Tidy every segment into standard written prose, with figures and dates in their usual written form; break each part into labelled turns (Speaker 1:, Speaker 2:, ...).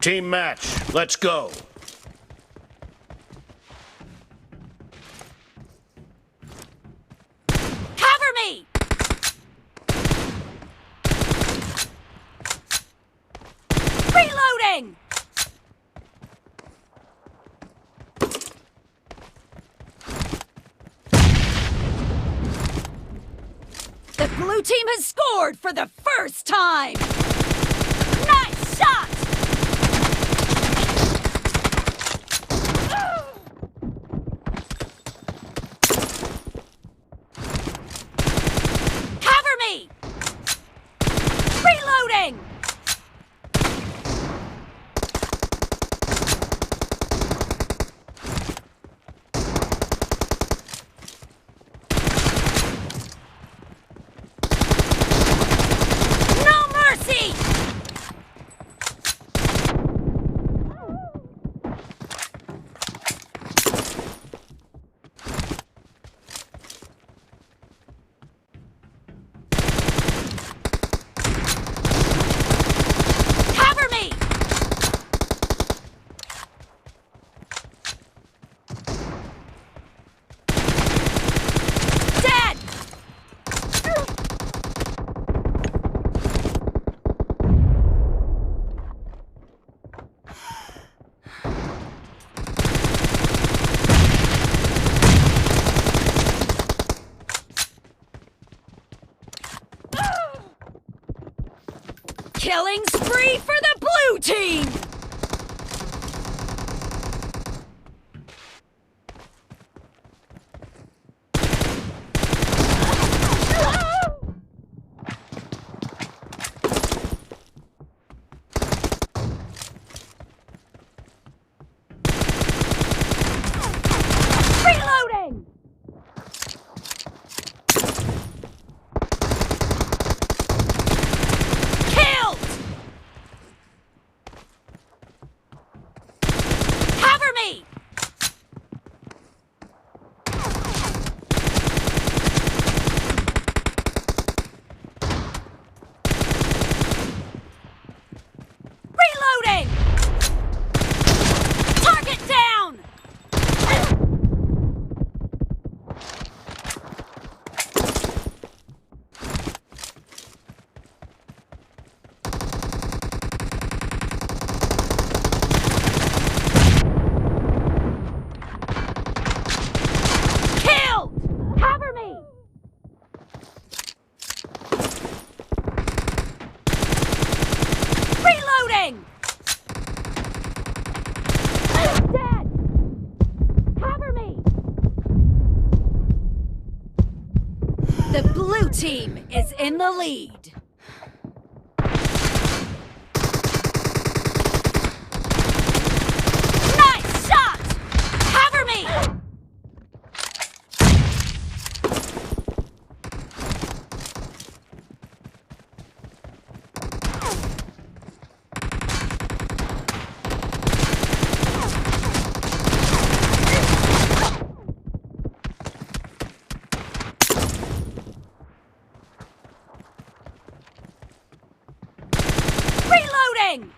Speaker 1: Team match. Let's go.
Speaker 2: Cover me! Reloading! The blue team has scored for the first time! Nice shot! Cover me! Reloading! No mercy! Cover me! Dead! Killing spree for the blue team! Reloading! Killed! Cover me! Reloading! Target down! Killed! Cover me! Reloading! Dead! Cover me! The blue team is in the lead. Nice shot! Cover me! Reloading!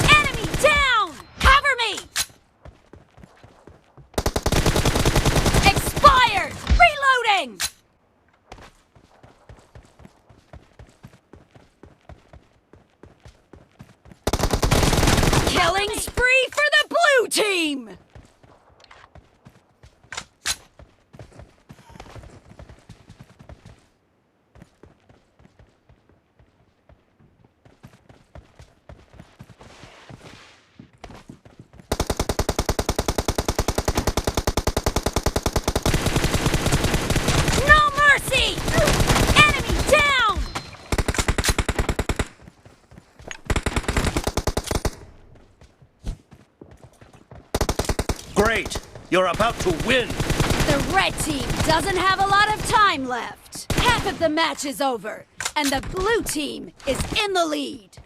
Speaker 2: Enemy down! Cover me! Expired! Reloading! Killing spree for the blue team! No mercy! Enemy down!
Speaker 1: Great. You're about to win.
Speaker 2: The red team doesn't have a lot of time left. Half of the match is over, and the blue team is in the lead.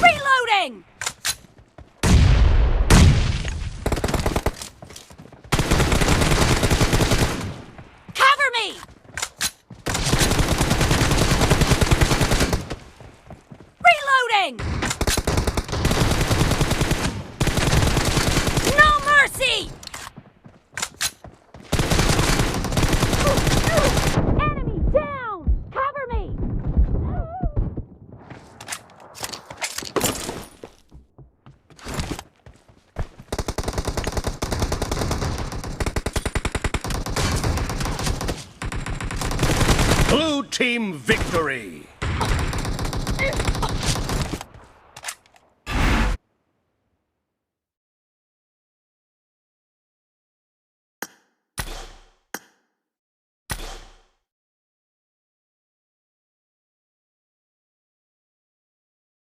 Speaker 2: Reloading! Cover me! Reloading! No mercy! Enemy down! Cover me!
Speaker 1: Blue team victory!